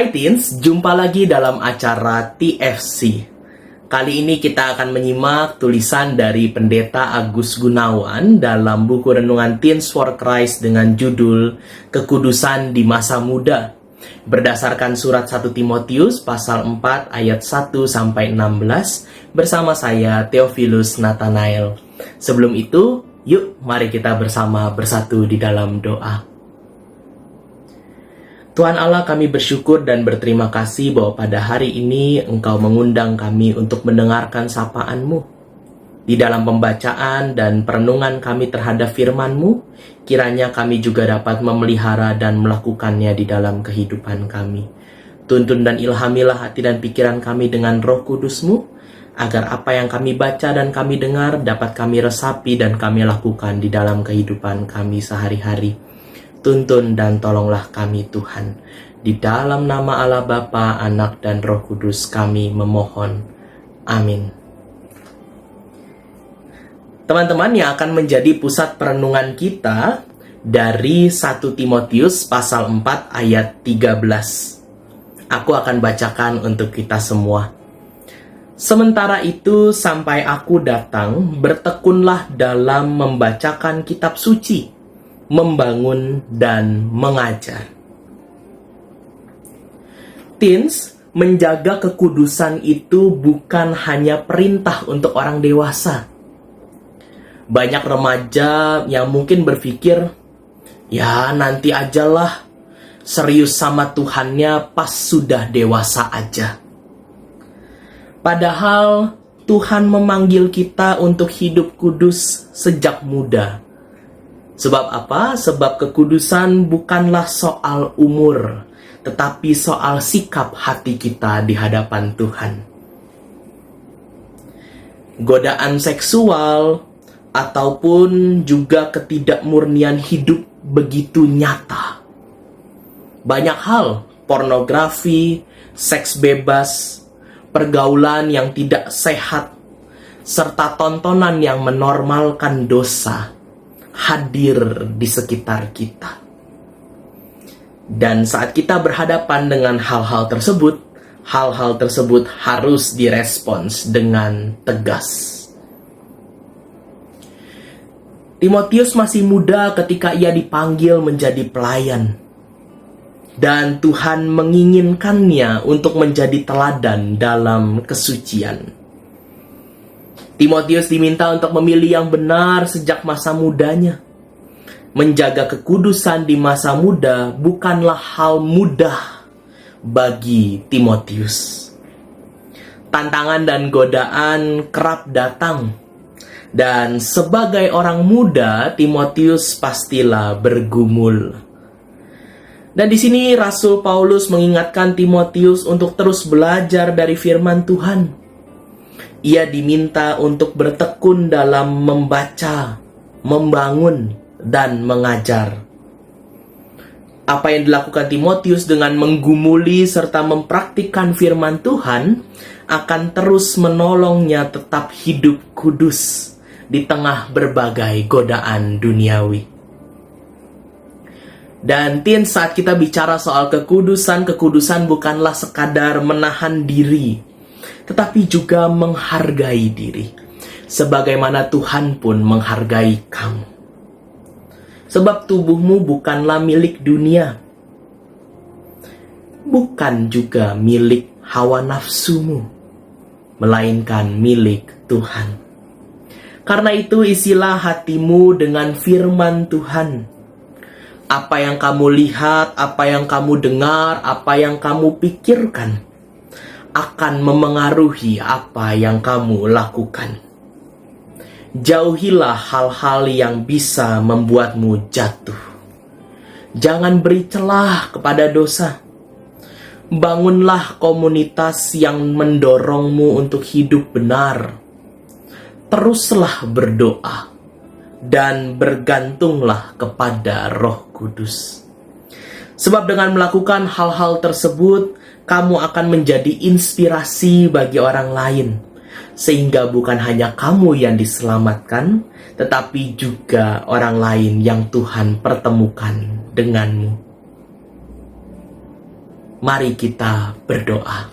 Hai Teens, jumpa lagi dalam acara TFC. Kali ini kita akan menyimak tulisan dari Pendeta Agus Gunawan dalam buku renungan Teens for Christ dengan judul Kekudusan di Masa Muda. Berdasarkan surat 1 Timotius pasal 4 ayat 1-16 bersama saya Theophilus Nathanael. Sebelum itu, yuk mari kita bersama bersatu di dalam doa. Tuhan Allah, kami bersyukur dan berterima kasih bahwa pada hari ini Engkau mengundang kami untuk mendengarkan sapaan-Mu. Di dalam pembacaan dan perenungan kami terhadap firman-Mu, kiranya kami juga dapat memelihara dan melakukannya di dalam kehidupan kami. Tuntun dan ilhamilah hati dan pikiran kami dengan Roh Kudus-Mu, agar apa yang kami baca dan kami dengar dapat kami resapi dan kami lakukan di dalam kehidupan kami sehari-hari. Tuntun dan tolonglah kami Tuhan. Di dalam nama Allah Bapa, Anak, dan Roh Kudus kami memohon. Amin. Teman-teman, yang akan menjadi pusat perenungan kita dari 1 Timotius pasal 4 ayat 13. Aku akan bacakan untuk kita semua. Sementara itu, sampai aku datang, bertekunlah dalam membacakan kitab suci, membangun dan mengajar. Teens, menjaga kekudusan itu bukan hanya perintah untuk orang dewasa. Banyak remaja yang mungkin berpikir, ya nanti ajalah, serius sama Tuhannya pas sudah dewasa aja. Padahal Tuhan memanggil kita untuk hidup kudus sejak muda. Sebab apa? Sebab kekudusan bukanlah soal umur, tetapi soal sikap hati kita di hadapan Tuhan. Godaan seksual ataupun juga ketidakmurnian hidup begitu nyata. Banyak hal, pornografi, seks bebas, pergaulan yang tidak sehat, serta tontonan yang menormalkan dosa hadir di sekitar kita. Dan saat kita berhadapan dengan hal-hal tersebut harus direspons dengan tegas. Timotius masih muda ketika ia dipanggil menjadi pelayan. Dan Tuhan menginginkannya untuk menjadi teladan dalam kesucian. Timotius diminta untuk memilih yang benar sejak masa mudanya. Menjaga kekudusan di masa muda bukanlah hal mudah bagi Timotius. Tantangan dan godaan kerap datang. Dan sebagai orang muda, Timotius pastilah bergumul. Dan di sini Rasul Paulus mengingatkan Timotius untuk terus belajar dari firman Tuhan. Ia diminta untuk bertekun dalam membaca, membangun, dan mengajar. Apa yang dilakukan Timotius dengan menggumuli serta mempraktikkan firman Tuhan akan terus menolongnya tetap hidup kudus di tengah berbagai godaan duniawi. Dan saat kita bicara soal kekudusan bukanlah sekadar menahan diri, tetapi juga menghargai diri, sebagaimana Tuhan pun menghargai kamu. Sebab tubuhmu bukanlah milik dunia, bukan juga milik hawa nafsumu, melainkan milik Tuhan. Karena itu isilah hatimu dengan firman Tuhan. Apa yang kamu lihat, apa yang kamu dengar, apa yang kamu pikirkan akan memengaruhi apa yang kamu lakukan. Jauhilah hal-hal yang bisa membuatmu jatuh. Jangan beri celah kepada dosa. Bangunlah komunitas yang mendorongmu untuk hidup benar. Teruslah berdoa dan bergantunglah kepada Roh Kudus. Sebab dengan melakukan hal-hal tersebut, kamu akan menjadi inspirasi bagi orang lain. Sehingga bukan hanya kamu yang diselamatkan, tetapi juga orang lain yang Tuhan pertemukan denganmu. Mari kita berdoa.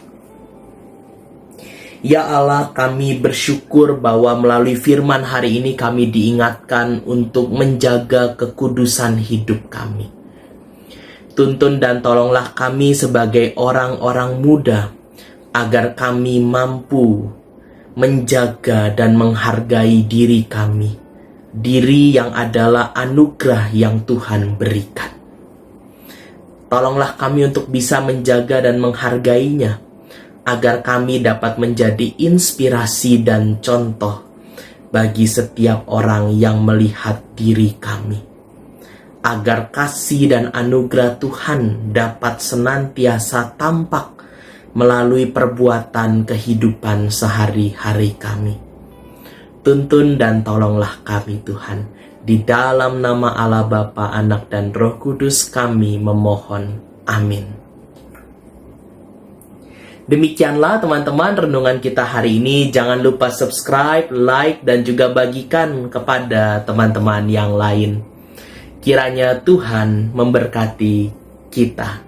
Ya Allah, kami bersyukur bahwa melalui firman hari ini kami diingatkan untuk menjaga kekudusan hidup kami. Tuntun dan tolonglah kami sebagai orang-orang muda, agar kami mampu menjaga dan menghargai diri kami, diri yang adalah anugerah yang Tuhan berikan. Tolonglah kami untuk bisa menjaga dan menghargainya, agar kami dapat menjadi inspirasi dan contoh bagi setiap orang yang melihat diri kami, agar kasih dan anugerah Tuhan dapat senantiasa tampak melalui perbuatan kehidupan sehari-hari kami. Tuntun dan tolonglah kami Tuhan. Di dalam nama Allah Bapa, Anak, dan Roh Kudus kami memohon. Amin. Demikianlah teman-teman renungan kita hari ini. Jangan lupa subscribe, like, dan juga bagikan kepada teman-teman yang lain. Kiranya Tuhan memberkati kita.